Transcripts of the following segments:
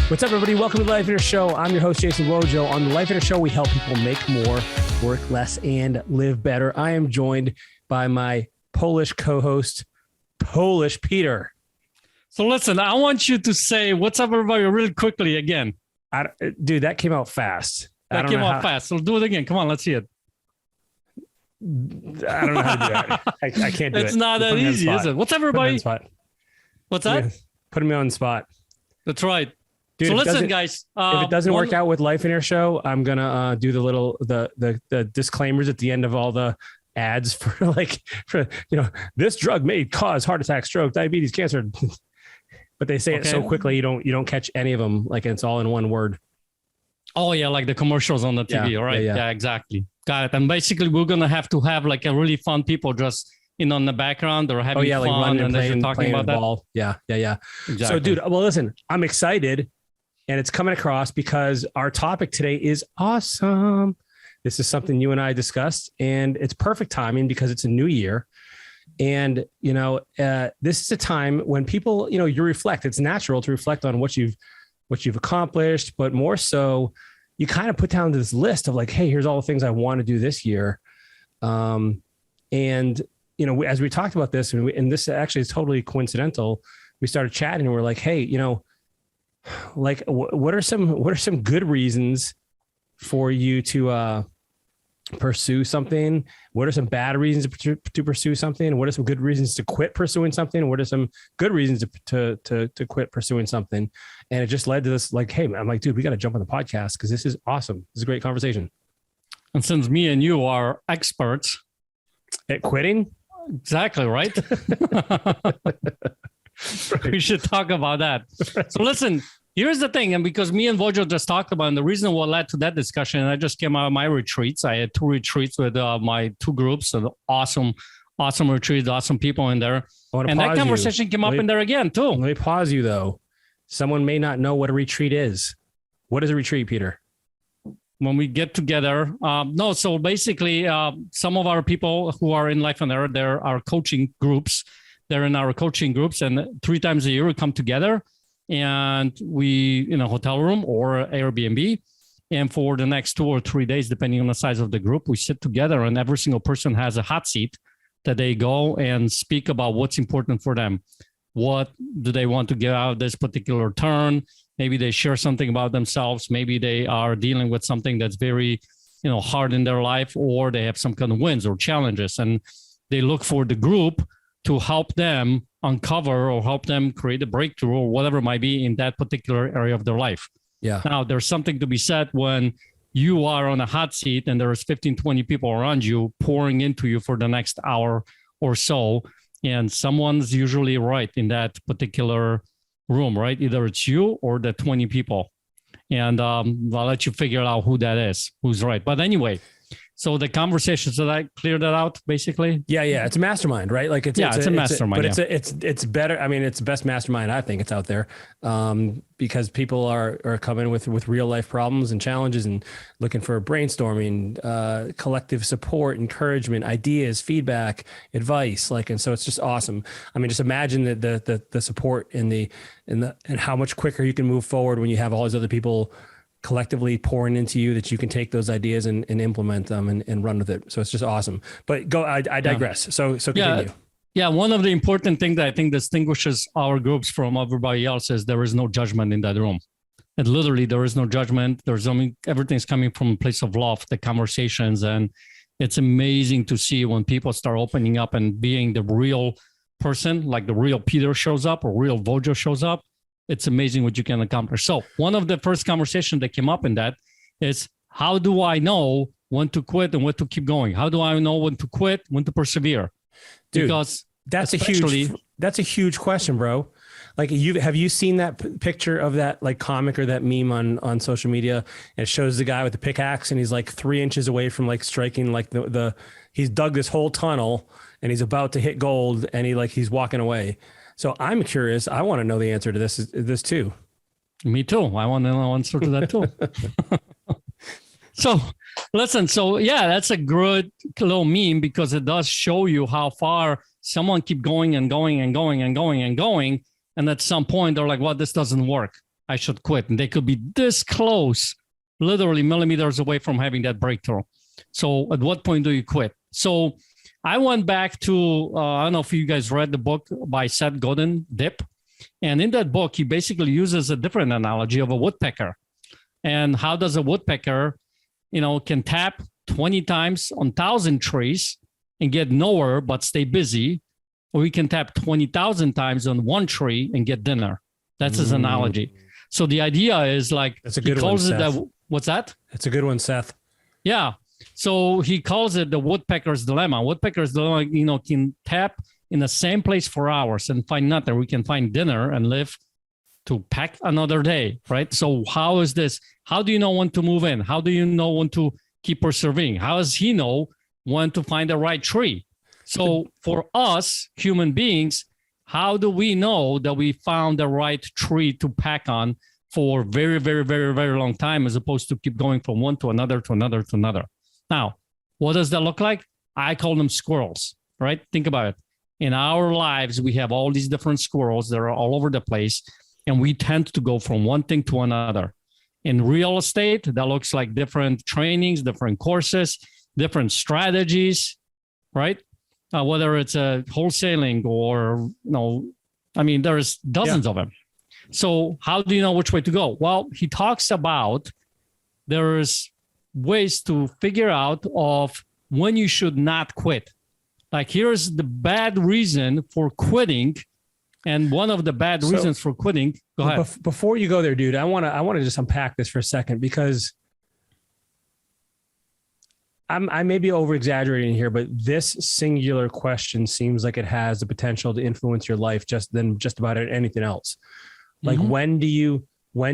What's up, everybody? Welcome to the Life Inner Show. I'm your host, Jason Wojo. On the Life Inner Show, we help people make more, work less, and live better. I am joined by my Polish co-host, Polish Peter. So listen, I want you to say, what's up, everybody, really quickly again. Dude, that came out fast. That came out fast. So do it again. Come on, let's see it. I don't know how to do that. I can't do it. It's not that easy, is it? What's up, everybody? What's that? Putting me on the spot. That's right. Dude, so listen, guys. If it doesn't work out with Life Inner Show, I'm gonna do the disclaimers at the end of all the ads for this drug may cause heart attack, stroke, diabetes, cancer. But they say it so quickly you don't catch any of them. Like it's all in one word. Oh yeah, like the commercials on the TV, right? Yeah, exactly. Got it. And basically, we're gonna have to have like a really fun people just on the background or having fun, like running and playing, talking about that. Ball. Yeah. Exactly. So, dude, well, listen, I'm excited, and it's coming across because our topic today is awesome. This is something you and I discussed, and it's perfect timing because it's a new year. And, this is a time when people, you reflect. It's natural to reflect on what you've accomplished, but more so, you kind of put down this list of like, hey, here's all the things I want to do this year. And, as we talked about this, and this actually is totally coincidental, we started chatting and we're like, hey, like what are some good reasons for you to pursue something? What are some bad reasons to pursue something? What are some good reasons to quit pursuing something? What are some good reasons to quit pursuing something? And it just led to this, like, hey, I'm like, dude, we got to jump on the podcast because this is awesome. This is a great conversation. And since me and you are experts at quitting, exactly right. We should talk about that. So listen. Here's the thing, and because me and Wojo just talked about, and the reason what led to that discussion, and I just came out of my retreats. I had 2 retreats with my 2 groups, so awesome retreats, awesome people in there. And that conversation came up in there again, too. Let me pause you, though. Someone may not know what a retreat is. What is a retreat, Peter? When we get together, so basically, some of our people who are in Life on Air, there are coaching groups. They're in our coaching groups, and 3 times a year we come together. And we in a hotel room or Airbnb. And for the next 2 or 3 days, depending on the size of the group, we sit together and every single person has a hot seat that they go and speak about what's important for them. What do they want to get out of this particular turn? Maybe they share something about themselves. Maybe they are dealing with something that's very, hard in their life, or they have some kind of wins or challenges. And they look for the group to help them uncover or help them create a breakthrough or whatever it might be in that particular area of their life. Yeah. Now, there's something to be said when you are on a hot seat and there's 15, 20 people around you pouring into you for the next hour or so. And someone's usually right in that particular room, right? Either it's you or the 20 people. And I'll let you figure out who that is, who's right. But anyway, so the conversation, so that cleared that out basically? Yeah. It's a mastermind, right? Like it's a mastermind. It's better. I mean, it's the best mastermind I think it's out there, because people are coming with real life problems and challenges and looking for brainstorming, collective support, encouragement, ideas, feedback, advice. And so it's just awesome. I mean, just imagine the support and how much quicker you can move forward when you have all these other people collectively pouring into you that you can take those ideas and implement them and run with it. So it's just awesome. But I digress. Yeah. So continue. Yeah. One of the important things that I think distinguishes our groups from everybody else is there is no judgment in that room. And literally there is no judgment. Everything's coming from a place of love, the conversations. And it's amazing to see when people start opening up and being the real person, like the real Peter shows up or real Wojo shows up. It's amazing what you can accomplish. So one of the first conversations that came up in that is, how do I know when to quit and when to keep going? How do I know when to quit, when to persevere? Dude, because that's a huge question, bro. Like have you seen that picture of that like comic or that meme on social media? And it shows the guy with the pickaxe and he's like 3 inches away from like striking like he's dug this whole tunnel and he's about to hit gold and he's walking away. So I'm curious. I want to know the answer to this too. Me too. I want to know the answer to that too. So listen, that's a good little meme because it does show you how far someone keep going and going and going and going and going. And at some point they're like, well, this doesn't work. I should quit. And they could be this close, literally millimeters away from having that breakthrough. So at what point do you quit? So I went back to, I don't know if you guys read the book by Seth Godin, Dip. And in that book, he basically uses a different analogy of a woodpecker. And how does a woodpecker, can tap 20 times on 1,000 trees and get nowhere but stay busy, or he can tap 20,000 times on one tree and get dinner. That's his analogy. So the idea is like, that's a good one, Seth. What's that? That's a good one, Seth. Yeah. So he calls it the woodpecker's dilemma. Woodpecker's dilemma, can tap in the same place for hours and find nothing. We can find dinner and live to pack another day, right? So how is this? How do you know when to move in? How do you know when to keep persevering? How does he know when to find the right tree? So for us human beings, how do we know that we found the right tree to pack on for very, very, very, very long time, as opposed to keep going from one to another, to another, to another? Now, what does that look like? I call them squirrels, right? Think about it. In our lives, we have all these different squirrels that are all over the place, and we tend to go from one thing to another. In real estate, that looks like different trainings, different courses, different strategies, right? Whether it's a wholesaling or, there's dozens of them. So how do you know which way to go? Well, he talks about there's ways to figure out of when you should not quit. Like, here's the bad reason for quitting. And one of the bad reasons for quitting, go ahead. Before you go there, dude, I want to just unpack this for a second, because I may be over exaggerating here, but this singular question seems like it has the potential to influence your life just about anything else. Like, when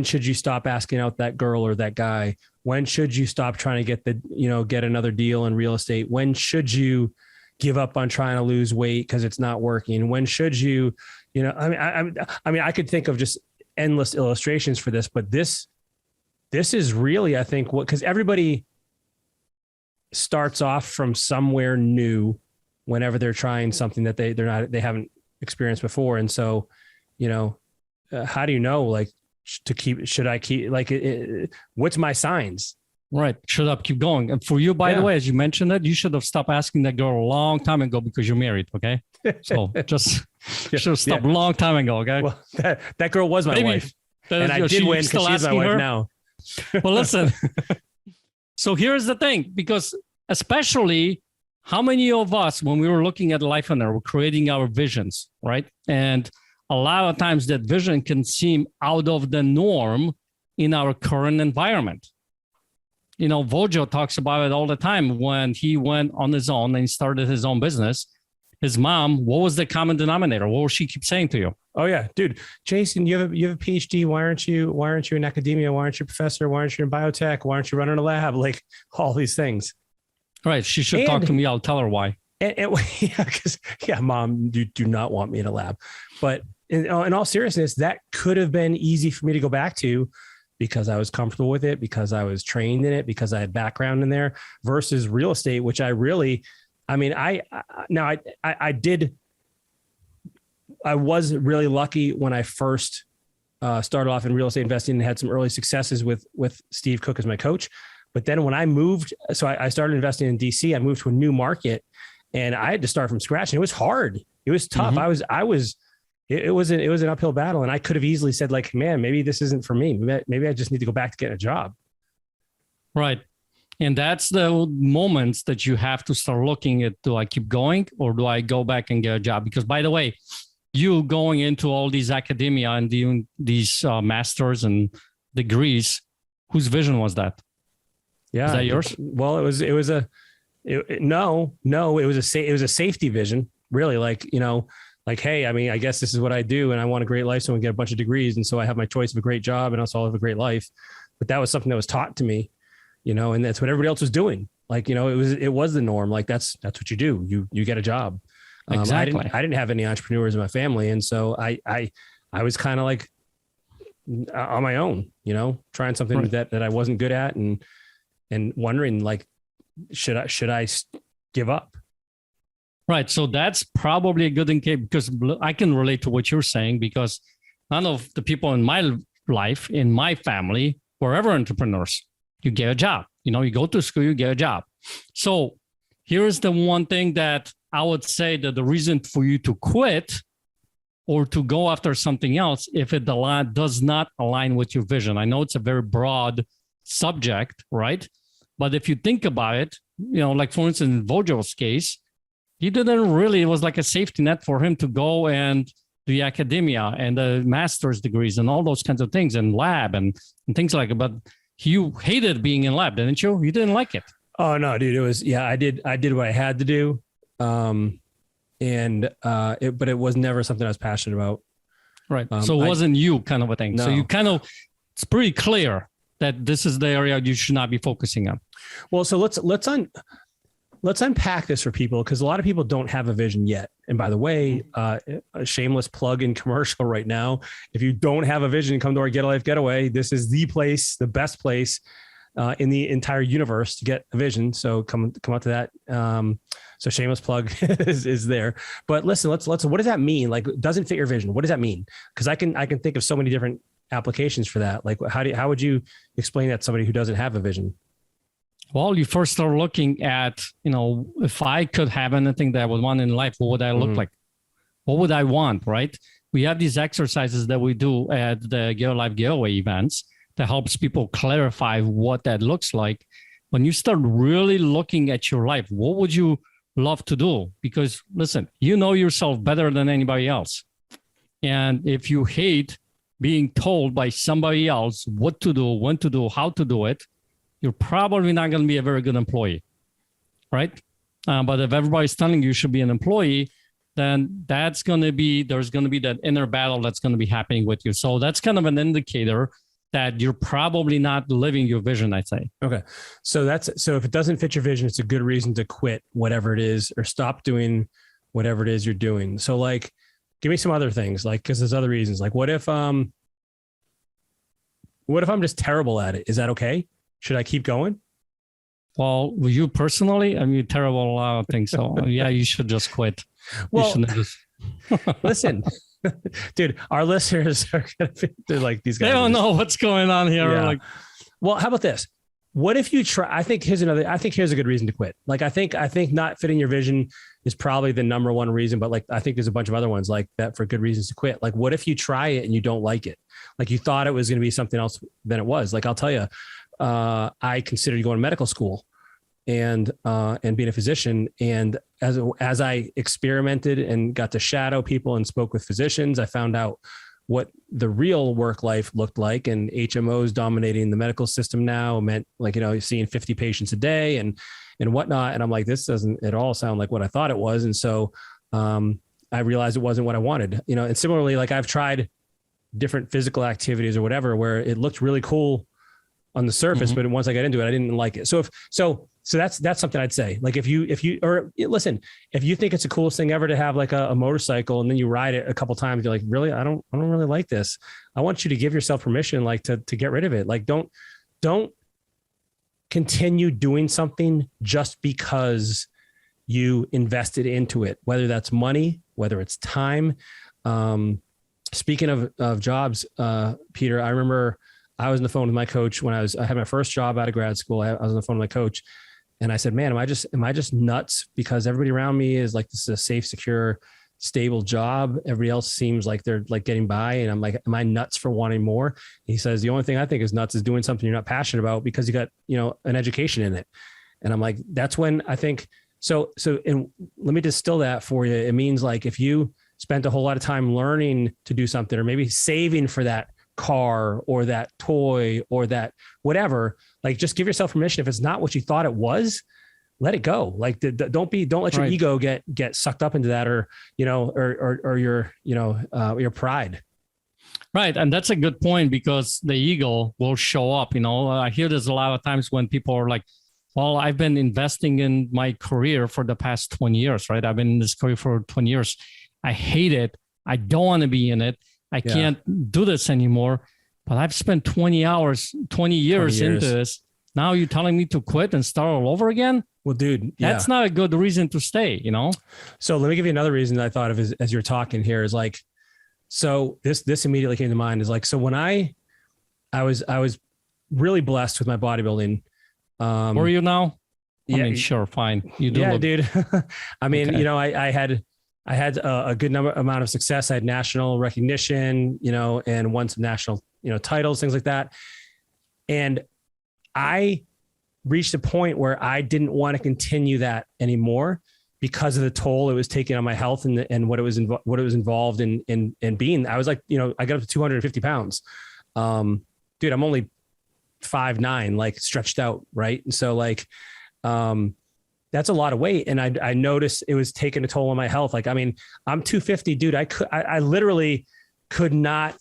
should you stop asking out that girl or that guy? When should you stop trying to get another deal in real estate? When should you give up on trying to lose weight because it's not working? When should you, I could think of just endless illustrations for this, but this is really, I think, because everybody starts off from somewhere new whenever they're trying something that they haven't experienced before. And so, how do you know, like, should I keep, like, what's my signs? Right. Should I keep going? And for you, by the way, as you mentioned that, you should have stopped asking that girl a long time ago because you're married. Okay. So just should have stopped a long time ago. Okay. Well, that girl was my wife, and I did win because she's my wife now. Well, listen. So here's the thing, because especially how many of us, when we were looking at Life on Earth, we're creating our visions, right? And a lot of times that vision can seem out of the norm in our current environment. Wojo talks about it all the time. When he went on his own and started his own business, his mom, what was the common denominator? What would she keep saying to you? Oh yeah, dude, Jason, you have a PhD. Why aren't you in academia? Why aren't you a professor? Why aren't you in biotech? Why aren't you running a lab? Like, all these things. Right. She should talk to me. I'll tell her why. Mom, you do not want me in a lab. But in all seriousness, that could have been easy for me to go back to, because I was comfortable with it, because I was trained in it, because I had background in there, versus real estate, which I really, I was really lucky when I first started off in real estate investing and had some early successes with Steve Cook as my coach. But then when I moved, so I started investing in DC, I moved to a new market and I had to start from scratch, and it was hard. It was tough. It was an uphill battle, and I could have easily said, like, man, maybe this isn't for me. Maybe I just need to go back to getting a job. Right. And that's the moments that you have to start looking at, do I keep going or do I go back and get a job? Because, by the way, you going into all these academia and doing these masters and degrees, whose vision was that? Yeah. Is that yours? Well, it was a safety vision, really. Like, hey, I guess this is what I do, and I want a great life, so I get a bunch of degrees, and so I have my choice of a great job, and also I'll have a great life. But that was something that was taught to me, and that's what everybody else was doing. Like, it was the norm. Like, that's what you do. You get a job. Exactly. I didn't have any entrepreneurs in my family, and so I was kind of like on my own, trying something that I wasn't good at, and wondering, like, should I give up? Right. So that's probably a good indicator, because I can relate to what you're saying, because none of the people in my life, in my family, wherever entrepreneurs, you get a job. You go to school, you get a job. So here's the one thing that I would say that the reason for you to quit or to go after something else, if it does not align with your vision. I know it's a very broad subject, right? But if you think about it, like for instance, in Wojo's case, he didn't really, it was like a safety net for him to go and do academia and the master's degrees and all those kinds of things and lab and things like that. But you hated being in lab, didn't you? You didn't like it. Oh no, dude. It was, I did what I had to do. But it was never something I was passionate about. Right. So it wasn't you kind of a thing. No. So you it's pretty clear that this is the area you should not be focusing on. Well, so let's unpack this for people, because a lot of people don't have a vision yet. And by the way, a shameless plug in commercial right now. If you don't have a vision, come to our Get a Life Getaway. This is the place, the best place in the entire universe to get a vision. So come out to that. So shameless plug is there. But listen, let's what does that mean? Like, doesn't fit your vision. What does that mean? Because I can think of so many different applications for that. Like, how would you explain that to somebody who doesn't have a vision? Well, you first start looking at, if I could have anything that I would want in life, what would I look like? What would I want, right? We have these exercises that we do at the Get a Life Getaway events that helps people clarify what that looks like. When you start really looking at your life, what would you love to do? Because listen, you know yourself better than anybody else. And if you hate being told by somebody else what to do, when to do, how to do it, you're probably not going to be a very good employee, right? But if everybody's telling you should be an employee, then there's going to be that inner battle that's going to be happening with you. So that's kind of an indicator that you're probably not living your vision, I'd say. Okay. So if it doesn't fit your vision, it's a good reason to quit whatever it is or stop doing whatever it is you're doing. So like, give me some other things, like, cause there's other reasons. Like what if I'm just terrible at it? Is that okay? Should I keep going? Well, you personally, I mean, terrible a lot of things. So yeah, you should just quit. Well, listen, dude, our listeners are going to be like, these guys. They don't know what's going on here. Yeah. Like, well, how about this? What if you try? I think here's a good reason to quit. Like, I think not fitting your vision is probably the number one reason, but like, I think there's a bunch of other ones like that for good reasons to quit. Like, what if you try it and you don't like it? Like you thought it was going to be something else than it was. Like, I'll tell you, I considered going to medical school and being a physician. And as I experimented and got to shadow people and spoke with physicians, I found out what the real work life looked like. And HMOs dominating the medical system now meant like, seeing 50 patients a day and whatnot. And I'm like, this doesn't at all sound like what I thought it was. And so I realized it wasn't what I wanted, and similarly, like I've tried different physical activities or whatever, where it looked really cool on the surface, but once I got into it, I didn't like it. So that's something I'd say. Like if you think it's the coolest thing ever to have like a motorcycle and then you ride it a couple times, you're like, really, I don't really like this. I want you to give yourself permission, like to get rid of it. Like don't continue doing something just because you invested into it, whether that's money, whether it's time. Speaking of jobs, Peter, I remember I was on the phone with my coach when I had my first job out of grad school. I was on the phone with my coach and I said, man, am I just nuts? Because everybody around me is like, this is a safe, secure, stable job. Everybody else seems like they're like getting by. And I'm like, am I nuts for wanting more? And he says, the only thing I think is nuts is doing something you're not passionate about because you got, an education in it. And I'm like, that's when I think, so, and let me distill that for you. It means like, if you spent a whole lot of time learning to do something, or maybe saving for that car or that toy or that whatever, like just give yourself permission. If it's not what you thought it was, let it go. Like don't let your ego get sucked up into that, or your pride. Right. And that's a good point, because the ego will show up. I hear this a lot of times when people are like, well, I've been investing in my career for the past 20 years, right? I've been in this career for 20 years. I hate it. I don't want to be in it. I can't do this anymore, but I've spent 20 years into this. Now you're telling me to quit and start all over again? Well, dude, that's not a good reason to stay, So let me give you another reason that I thought of as you're talking here is like, so this immediately came to mind is like, so when I I was really blessed with my bodybuilding. Where are you now? I Yeah, mean, sure, fine. You do. yeah, look, dude. I mean, Okay. you know, I had a good amount of success. I had national recognition, you know, and won some national, you know, titles, things like that. And I reached a point where I didn't want to continue that anymore because of the toll it was taking on my health and what it was involved in being. I was like, you know, I got up to 250 pounds. Dude, I'm only 5'9", like stretched out, right? And so like, that's a lot of weight. And I noticed it was taking a toll on my health. Like, I mean, I'm 250, dude. I literally could not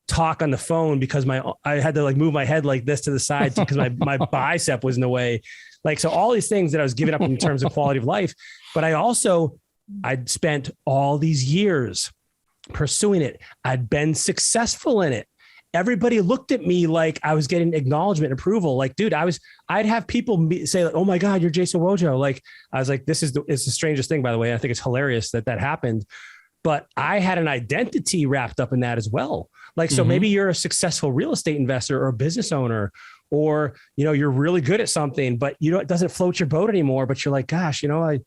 talk on the phone because I had to like move my head like this to the side because my bicep was in the way. Like, so all these things that I was giving up in terms of quality of life, but I'd spent all these years pursuing it. I'd been successful in it. Everybody looked at me like I was getting acknowledgement and approval. Like, dude, I'd have people say, like, oh my God, you're Jason Wojo. Like, I was like, it's the strangest thing, by the way. I think it's hilarious that happened, but I had an identity wrapped up in that as well. Like, so maybe you're a successful real estate investor or a business owner, or, you know, you're really good at something, but you know, it doesn't float your boat anymore, but you're like, gosh, you know, I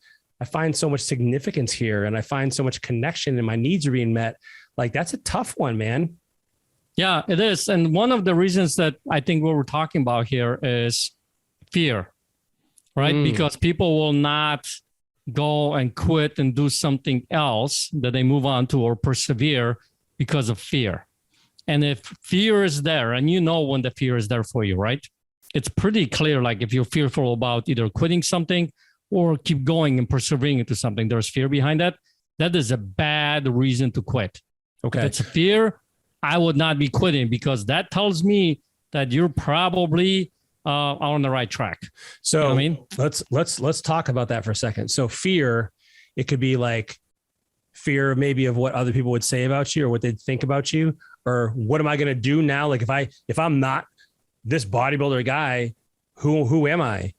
find so much significance here and I find so much connection and my needs are being met. Like, that's a tough one, man. Yeah, it is. And one of the reasons that I think what we're talking about here is fear, right? Because people will not go and quit and do something else that they move on to or persevere because of fear. And if fear is there, and you know when the fear is there for you, right? It's pretty clear, like if you're fearful about either quitting something or keep going and persevering into something, there's fear behind that. That is a bad reason to quit. Okay. If it's a fear, I would not be quitting because that tells me that you're probably on the right track. So you know what I mean, let's talk about that for a second. So fear, it could be like fear maybe of what other people would say about you or what they'd think about you, or what am I going to do now? Like if I'm not this bodybuilder guy, who am I?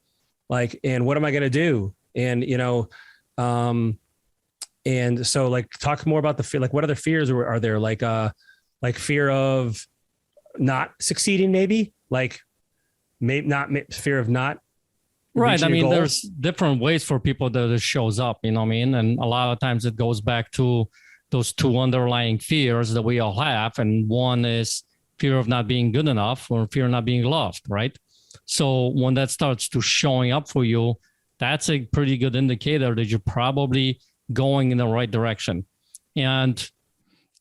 Like, and what am I going to do? And, you know, and so like, talk more about the fear, like what other fears are there? Like fear of not succeeding, maybe like maybe not fear of not. Right. I mean, goals. there's different ways for people that it shows up, you know what I mean? And a lot of times it goes back to those two underlying fears that we all have. And one is fear of not being good enough or fear of not being loved, right? So when that starts to showing up for you, that's a pretty good indicator that you're probably going in the right direction. And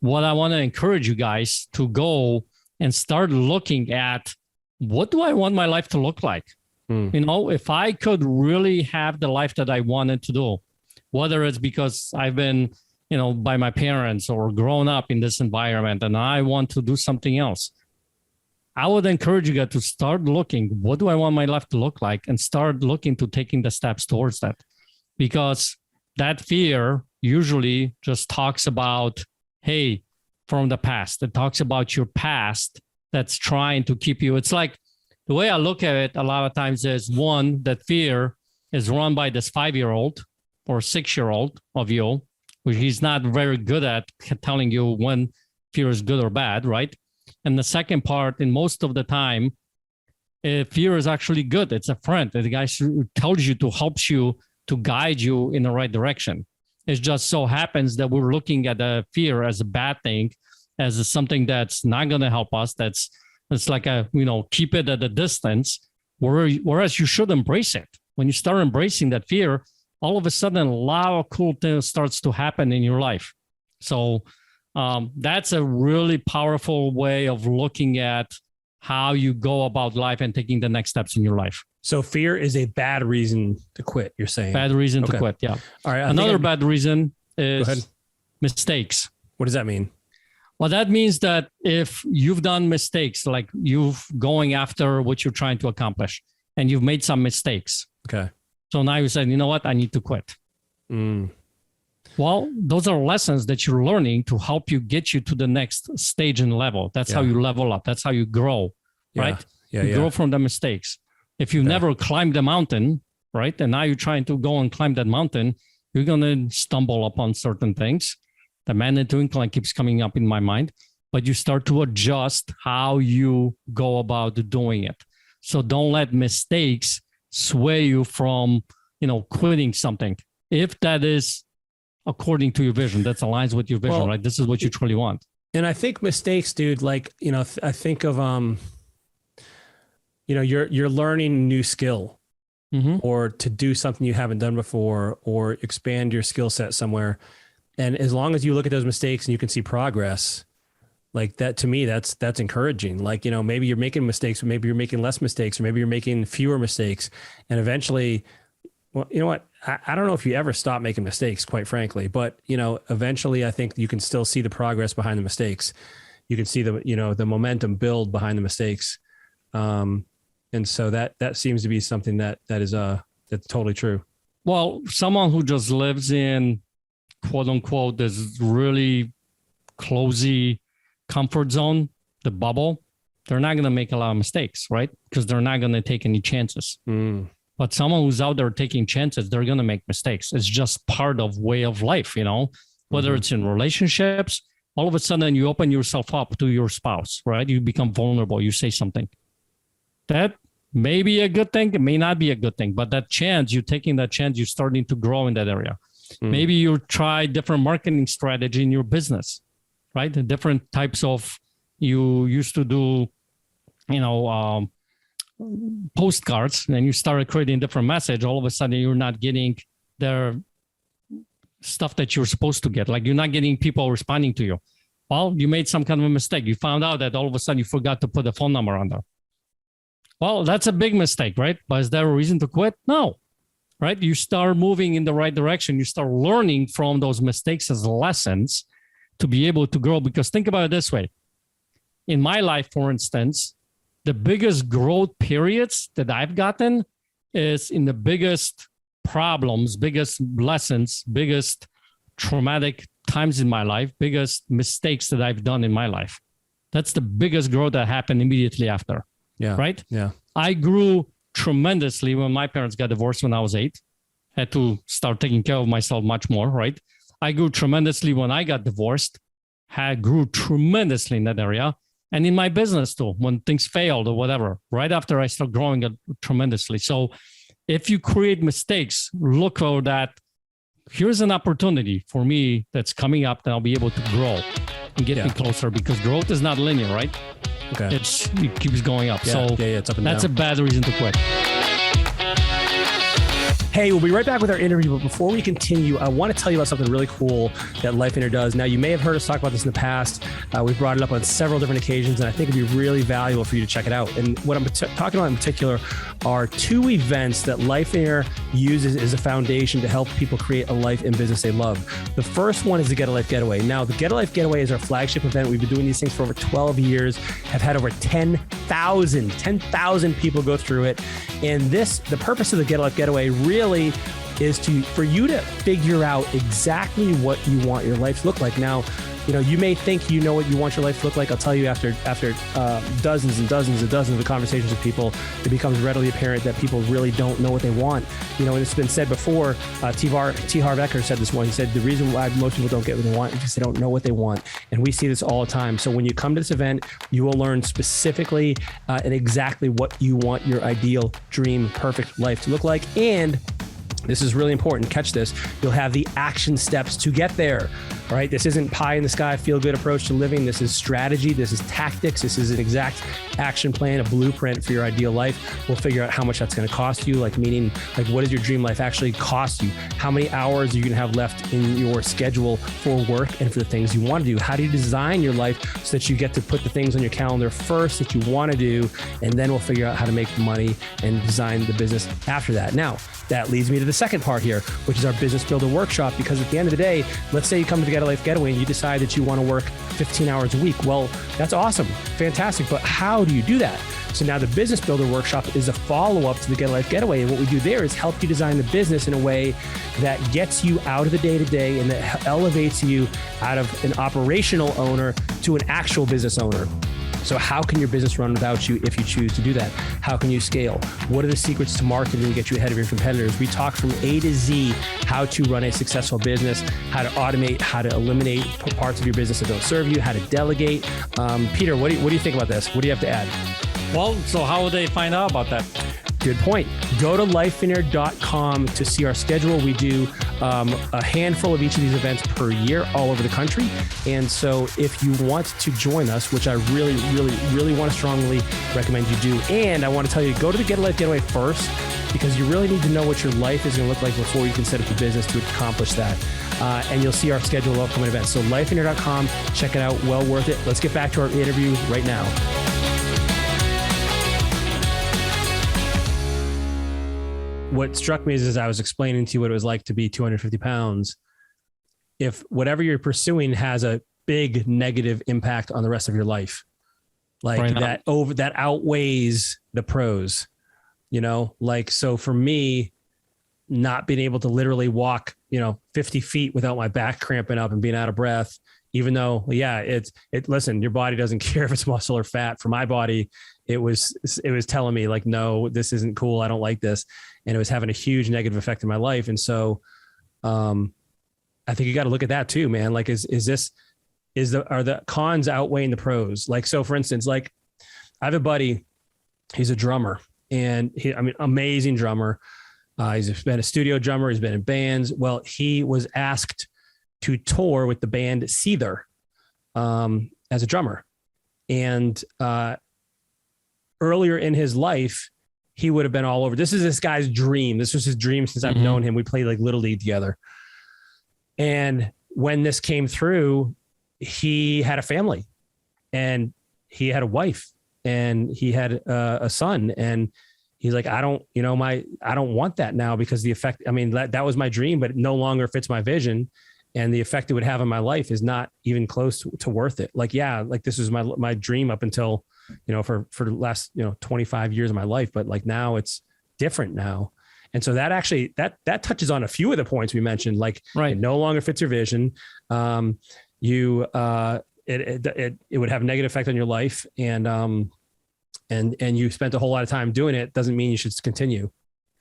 what I want to encourage you guys to go and start looking at, what do I want my life to look like? You know, if I could really have the life that I wanted to do, whether it's because I've been, you know, by my parents or grown up in this environment and I want to do something else, I would encourage you guys to start looking, what do I want my life to look like? And start looking to taking the steps towards that. Because that fear usually just talks about, hey, from the past. It talks about your past that's trying to keep you. It's like, the way I look at it a lot of times is, one, that fear is run by this 5-year-old or 6-year-old of you, which he's not very good at telling you when fear is good or bad, right? And the second part, in most of the time, fear is actually good. It's a friend. The guy who tells you to help you, to guide you in the right direction. It just so happens that we're looking at the fear as a bad thing, as something that's not going to help us. It's like keep it at a distance, whereas you should embrace it. When you start embracing that fear, all of a sudden, a lot of cool things starts to happen in your life. So that's a really powerful way of looking at how you go about life and taking the next steps in your life. So fear is a bad reason to quit, you're saying? Bad reason to quit, yeah. All right. Another bad reason is mistakes. What does that mean? Well, that means that if you've done mistakes, like you've going after what you're trying to accomplish and you've made some mistakes. Okay. So now you said, you know what, I need to quit. Well, those are lessons that you're learning to help you get you to the next stage and level. That's how you level up. That's how you grow, right? You grow from the mistakes. If you never climbed the mountain, right? And now you're trying to go and climb that mountain, you're going to stumble upon certain things. The Mandatory incline keeps coming up in my mind. but you start to adjust how you go about doing it. So don't let mistakes sway you from, quitting something. If that is according to your vision, that aligns with your vision, right? This is what you truly want. And I think mistakes, dude, like, I think of, you're learning a new skill or to do something you haven't done before or expand your skill set somewhere. And as long as you look at those mistakes and you can see progress, like that, to me, that's encouraging. Like, maybe you're making mistakes, but maybe you're making less mistakes, or maybe you're making fewer mistakes. And eventually, well, you know what? I don't know if you ever stop making mistakes, quite frankly, but, eventually I think you can still see the progress behind the mistakes. You can see the momentum build behind the mistakes. And so that seems to be something that's totally true. Well, someone who just lives in quote unquote, this really cozy comfort zone, the bubble, they're not going to make a lot of mistakes, right? Because they're not going to take any chances. But someone who's out there taking chances, they're going to make mistakes. It's just part of way of life, whether it's in relationships, all of a sudden you open yourself up to your spouse, right? You become vulnerable. You say something that may be a good thing. It may not be a good thing, but that chance, you're taking that chance, you're starting to grow in that area. Maybe you try different marketing strategy in your business, right? The different types of, you used to do, postcards, and then you started creating different message. All of a sudden you're not getting the stuff that you're supposed to get. Like you're not getting people responding to you. Well, you made some kind of a mistake. You found out that all of a sudden you forgot to put a phone number on there. Well, that's a big mistake, right? But is there a reason to quit? No, right? You start moving in the right direction. You start learning from those mistakes as lessons to be able to grow. Because think about it this way. In my life, for instance, the biggest growth periods that I've gotten is in the biggest problems, biggest lessons, biggest traumatic times in my life, biggest mistakes that I've done in my life. That's the biggest growth that happened immediately after. Yeah. Right? Yeah. I grew tremendously when my parents got divorced when I was 8. Had to start taking care of myself much more, right? I grew tremendously when I got divorced. Grew tremendously in that area. And in my business too, when things failed or whatever, right after I started growing tremendously. So if you create mistakes, look for that. Here's an opportunity for me that's coming up that I'll be able to grow and get me closer, because growth is not linear, right? Okay. It keeps going up. Yeah, so it's up and that's down. a bad reason to quit. Hey, we'll be right back with our interview, but before we continue, I want to tell you about something really cool that Life Inner does. Now, you may have heard us talk about this in the past. We've brought it up on several different occasions, and I think it'd be really valuable for you to check it out. And what I'm talking about in particular are 2 events that Life Inner uses as a foundation to help people create a life and business they love. The first one is the Get a Life Getaway. Now, the Get a Life Getaway is our flagship event. We've been doing these things for over 12 years, have had over 10,000 people go through it. And the purpose of the Get a Life Getaway really is for you to figure out exactly what you want your life to look like. Now, you may think you know what you want your life to look like. I'll tell you, after dozens and dozens and dozens of conversations with people, it becomes readily apparent that people really don't know what they want. And it's been said before, T. Harv Eker said this one. He said, the reason why most people don't get what they want is because they don't know what they want. And we see this all the time. So when you come to this event, you will learn specifically and exactly what you want your ideal, dream, perfect life to look like. And this is really important. Catch this. You'll have the action steps to get there. All right. This isn't pie in the sky, feel good approach to living. This is strategy. This is tactics. This is an exact action plan, a blueprint for your ideal life. We'll figure out how much that's going to cost you. Meaning what does your dream life actually cost you? How many hours are you going to have left in your schedule for work and for the things you want to do? How do you design your life so that you get to put the things on your calendar first that you want to do? And then we'll figure out how to make the money and design the business after that. Now, that leads me to the second part here, which is our Business Builder Workshop. Because at the end of the day, let's say you come to the Get a Life Getaway and you decide that you want to work 15 hours a week. Well, that's awesome. Fantastic. But how do you do that? So now the Business Builder Workshop is a follow-up to the Get a Life Getaway. And what we do there is help you design the business in a way that gets you out of the day-to-day and that elevates you out of an operational owner to an actual business owner. So how can your business run without you if you choose to do that? How can you scale? What are the secrets to marketing to get you ahead of your competitors? We talk from A to Z how to run a successful business, how to automate, how to eliminate parts of your business that don't serve you, how to delegate. Peter, what do you think about this? What do you have to add? Well, so how would they find out about that? Good point. Go to lifevineyard.com to see our schedule. We do a handful of each of these events per year all over the country. And so if you want to join us, which I really, really, really want to strongly recommend you do. And I want to tell you, go to the Get a Life Getaway first, because you really need to know what your life is going to look like before you can set up your business to accomplish that. And you'll see our schedule of upcoming events. So lifevineyard.com, check it out. Well worth it. Let's get back to our interview right now. What struck me is as I was explaining to you what it was like to be 250 pounds, if whatever you're pursuing has a big negative impact on the rest of your life, like right that outweighs the pros, like, so for me, not being able to literally walk, 50 feet without my back cramping up and being out of breath, even though, listen, your body doesn't care if it's muscle or fat. For my body, it was telling me like, no, this isn't cool. I don't like this. And it was having a huge negative effect in my life. And so, I think you got to look at that too, man. Like, are the cons outweighing the pros? Like, so for instance, like I have a buddy, he's a drummer and amazing drummer. He's been a studio drummer. He's been in bands. Well, he was asked to tour with the band Seether, as a drummer. And, earlier in his life, he would have been all over. This is this guy's dream. This was his dream since I've known him. We played like Little League together. And when this came through, he had a family and he had a wife and he had a son. And he's like, I don't want that now because the effect, that was my dream, but it no longer fits my vision. And the effect it would have on my life is not even close to worth it. Like, this was my dream up until, for the last, 25 years of my life, but like now it's different now. And so that actually, that touches on a few of the points we mentioned, like it no longer fits your vision. It would have a negative effect on your life. And you spent a whole lot of time doing it. Doesn't mean you should continue.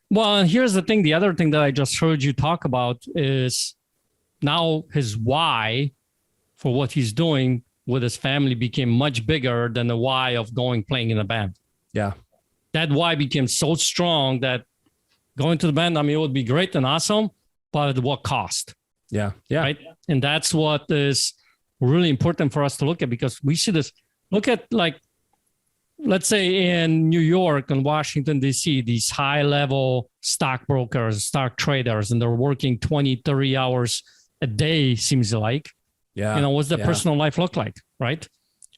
Well, and here's the thing. The other thing that I just heard you talk about is now his why for what he's doing with his family became much bigger than the why of playing in a band. Yeah. That why became so strong that going to the band, it would be great and awesome, but at what cost? Yeah. Yeah. Right. And that's what is really important for us to look at, because we should just look at, like, let's say in New York and Washington, D.C., these high level stockbrokers, stock traders, and they're working 20, 30 hours a day, seems like. Yeah. What's their personal life look like, right?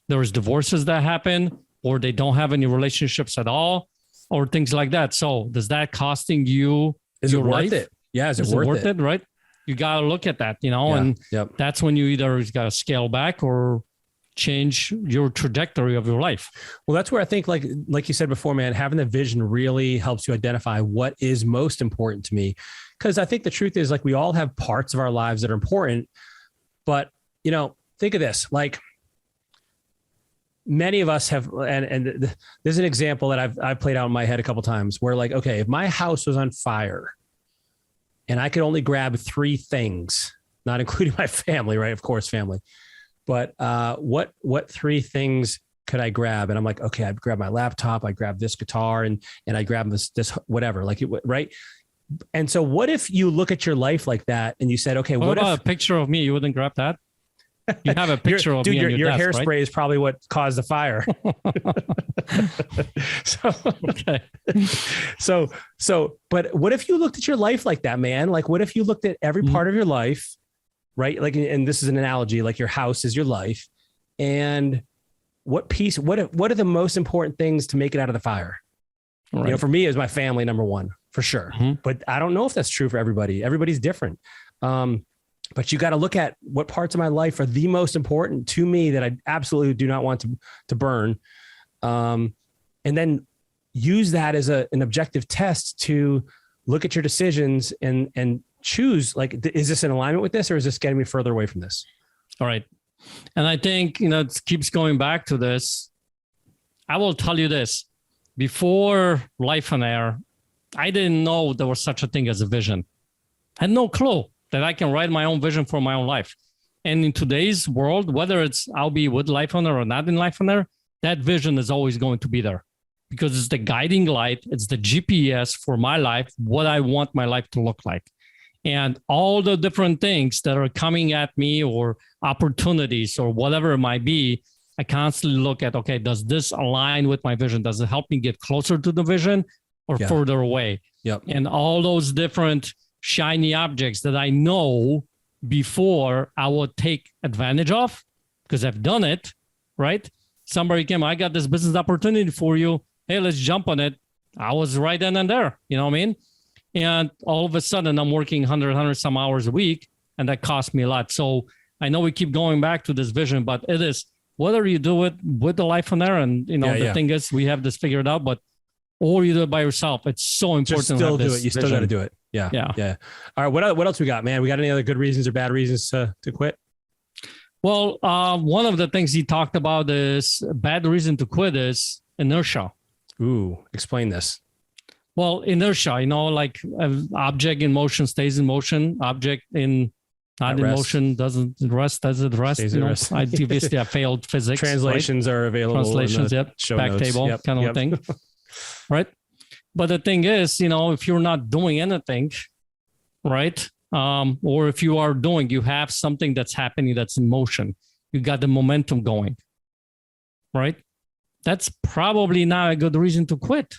There's divorces that happen, or they don't have any relationships at all, or things like that. So does that costing you your life? It? Yeah. Is it worth it? Right. You got to look at that, and that's when you either got to scale back or change your trajectory of your life. Well, that's where I think, like you said before, man, having the vision really helps you identify what is most important to me. Because I think the truth is, like, we all have parts of our lives that are important, but think of this, like many of us have, and there's an example that I've played out in my head a couple of times where, like, okay, if my house was on fire and I could only grab 3 things, not including my family, right? Of course, family, but what 3 things could I grab? And I'm like, okay, I'd grab my laptop, I grab this guitar, and I grab this whatever, like it, right? And so what if you look at your life like that and you said, okay, what about if a picture of me? You wouldn't grab that? You have a picture of me. Your desk, hairspray, right? Is probably what caused the fire. But what if you looked at your life like that, man? Like, what if you looked at every part of your life, right? Like, and this is an analogy, like your house is your life. And what are the most important things to make it out of the fire? Right. For me, it was my family, number one, for sure. Mm-hmm. But I don't know if that's true for everybody. Everybody's different. But you got to look at what parts of my life are the most important to me that I absolutely do not want to burn. And then use that as an objective test to look at your decisions and choose, like, is this in alignment with this, or is this getting me further away from this? All right. And I think, it keeps going back to this. I will tell you this. Before Life on Air, I didn't know there was such a thing as a vision. I had no clue that I can write my own vision for my own life. And in today's world, whether it's I'll be with Life on Air or not in Life on Air, that vision is always going to be there because it's the guiding light. It's the GPS for my life, what I want my life to look like. And all the different things that are coming at me or opportunities or whatever it might be, I constantly look at, okay, does this align with my vision? Does it help me get closer to the vision or further away? Yep. And all those different shiny objects that I know before I would take advantage of because I've done it, right? Somebody came, I got this business opportunity for you. Hey, let's jump on it. I was right then and there, you know what I mean? And all of a sudden I'm working 100 some hours a week and that cost me a lot. So I know we keep going back to this vision, but it is, whether you do it with the Life on Air and, you know, the thing is we have this figured out, but or you do it by yourself. It's so important. Just still do it. You still got to do it. Yeah. All right. What else we got, man? We got any other good reasons or bad reasons to quit? Well, one of the things he talked about is bad reason to quit is inertia. Ooh, explain this. Well, inertia, you know, like an object in motion stays in motion. Object in not in motion doesn't rest. Does it rest? You know, I obviously I failed physics. Translations are available. Translations, in the show back notes. table kind of thing. Right. But the thing is, you know, if you're not doing anything, right? Or if you are doing, you have something that's happening that's in motion. You got the momentum going, right? That's probably not a good reason to quit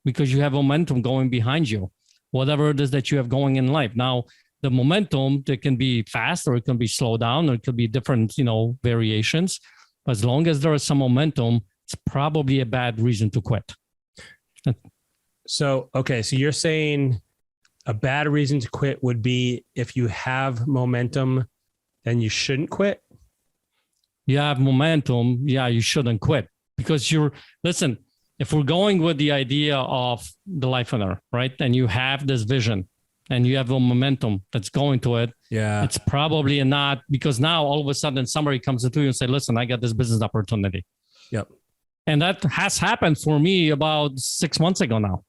because you have momentum going behind you, whatever it is that you have going in life. Now, the momentum, it can be fast or it can be slowed down or it could be different, you know, variations. But as long as there is some momentum, it's probably a bad reason to quit. So, okay. So you're saying a bad reason to quit would be if you have momentum, then you shouldn't quit? You have momentum. Yeah, you shouldn't quit because listen, if we're going with the idea of the Life on Air, right? And you have this vision and you have a momentum that's going to it. Yeah. It's probably not because now all of a sudden somebody comes into you and say, listen, I got this business opportunity. Yep. And that has happened for me about 6 months ago now.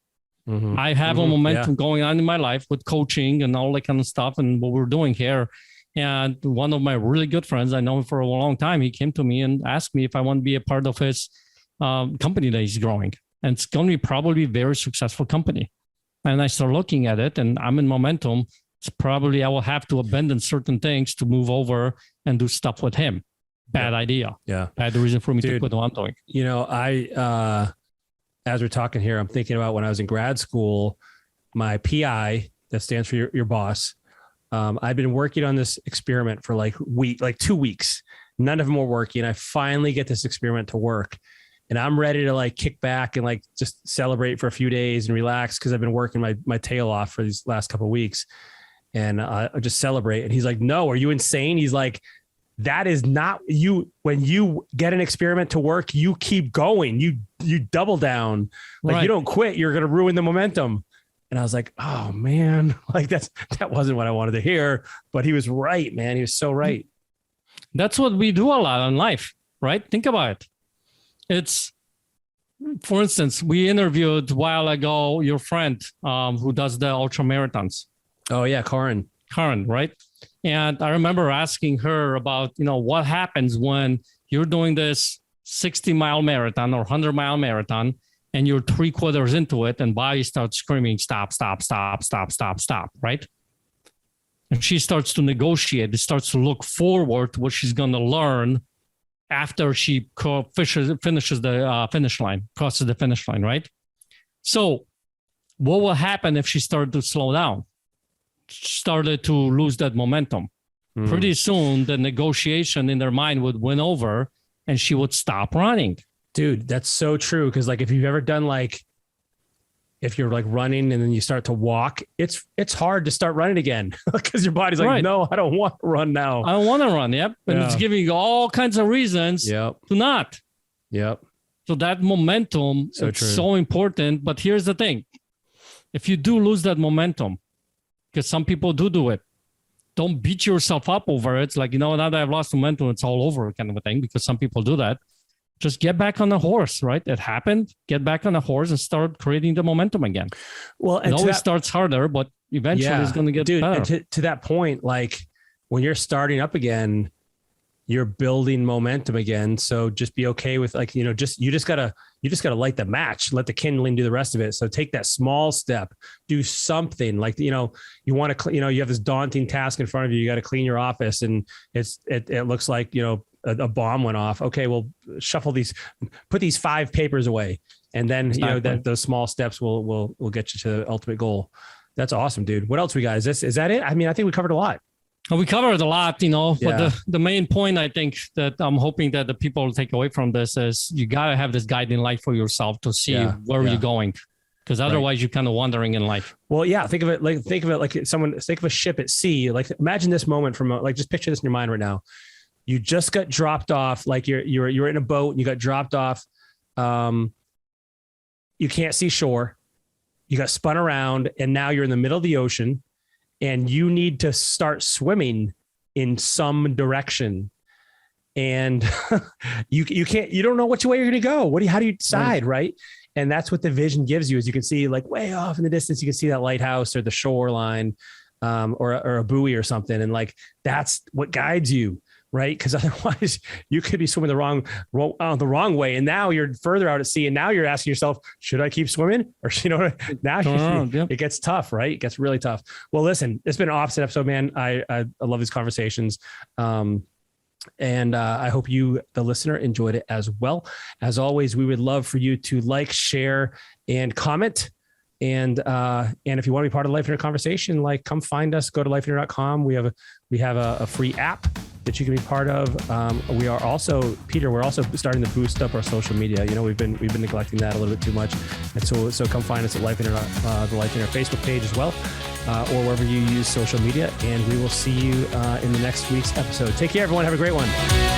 Mm-hmm. I have a momentum going on in my life with coaching and all that kind of stuff and what we're doing here. And one of my really good friends, I know him for a long time, he came to me and asked me if I want to be a part of his company that he's growing. And it's going to be probably a very successful company. And I start looking at it and I'm in momentum. It's probably I will have to abandon certain things to move over and do stuff with him. Bad idea. Yeah. Bad reason for me to quit what I'm doing. You know, as we're talking here, I'm thinking about when I was in grad school, my PI, that stands for your boss. I've been working on this experiment for like 2 weeks. None of them were working. I finally get this experiment to work and I'm ready to like kick back and like just celebrate for a few days and relax. Cause I've been working my tail off for these last couple of weeks and I just celebrate. And he's like, no, are you insane? He's like, that is not you. When you get an experiment to work, you keep going, you double down. Like you don't quit. You're going to ruin the momentum. And I was like, oh man, like that wasn't what I wanted to hear, but he was right, man. He was so right. That's what we do a lot in life, right? Think about it. It's, for instance, we interviewed a while ago your friend who does the ultra marathons. Oh yeah, Karen, right? And I remember asking her about, you know, what happens when you're doing this 60-mile marathon or 100-mile marathon and you're 3/4 into it and body starts screaming, stop, stop, stop, stop, stop, stop, right? And she starts to negotiate. She starts to look forward to what she's going to learn after she finishes the finish line, crosses the finish line, right? So what will happen if she started to slow down? Started to lose that momentum. Pretty soon the negotiation in their mind would win over and she would stop running. Dude, that's so true. Cause like if you've ever done like, if you're like running and then you start to walk, it's hard to start running again because your body's like, no, I don't want to run now. I don't want to run. Yep. And it's giving you all kinds of reasons to not. Yep. So that momentum is so important. But here's the thing. If you do lose that momentum, because some people do it, don't beat yourself up over it. It's like, you know, now that I've lost momentum, it's all over kind of a thing, because some people do that. just get back on the horse, right? It happened. Get back on the horse and start creating the momentum again. Well, it always starts harder, but eventually it's going to get better. And to that point, like when you're starting up again, you're building momentum again. So just be okay with like, you just gotta light the match, let the kindling do the rest of it. So take that small step, do something like, you want to, you have this daunting task in front of you. You got to clean your office and it looks like, a bomb went off. Okay, well, put these 5 papers away. And then, exactly. Those small steps will get you to the ultimate goal. That's awesome, dude. What else we got? Is that it? I mean, I think we covered a lot. We covered a lot, but the main point I think that I'm hoping that the people will take away from this is you got to have this guiding light for yourself to see where you're going. Because otherwise you're kind of wandering in life. Well, yeah. Think of it like think of a ship at sea. Like imagine this moment just picture this in your mind right now. You just got dropped off. Like you're in a boat and you got dropped off. You can't see shore. You got spun around and now you're in the middle of the ocean and you need to start swimming in some direction. And you don't know which way you're going to go. How do you decide? Right. And that's what the vision gives you, is you can see like way off in the distance, you can see that lighthouse or the shoreline, or a buoy or something. And like, that's what guides you. Right. Because otherwise you could be swimming the wrong way. And now you're further out at sea. And now you're asking yourself, should I keep swimming? Or, it gets tough, right? It gets really tough. Well, listen, it's been an opposite episode, man. I love these conversations. And I hope you, the listener, enjoyed it as well. As always, we would love for you to like, share, and comment. And if you want to be part of the Life Inner conversation, like come find us, go to lifeinner.com. We have a free app that you can be part of. We are also, Peter, we're also starting to boost up our social media. We've been neglecting that a little bit too much. And so come find us at Life Inner, the Life Inner Facebook page as well, or wherever you use social media. And we will see you in the next week's episode. Take care, everyone. Have a great one.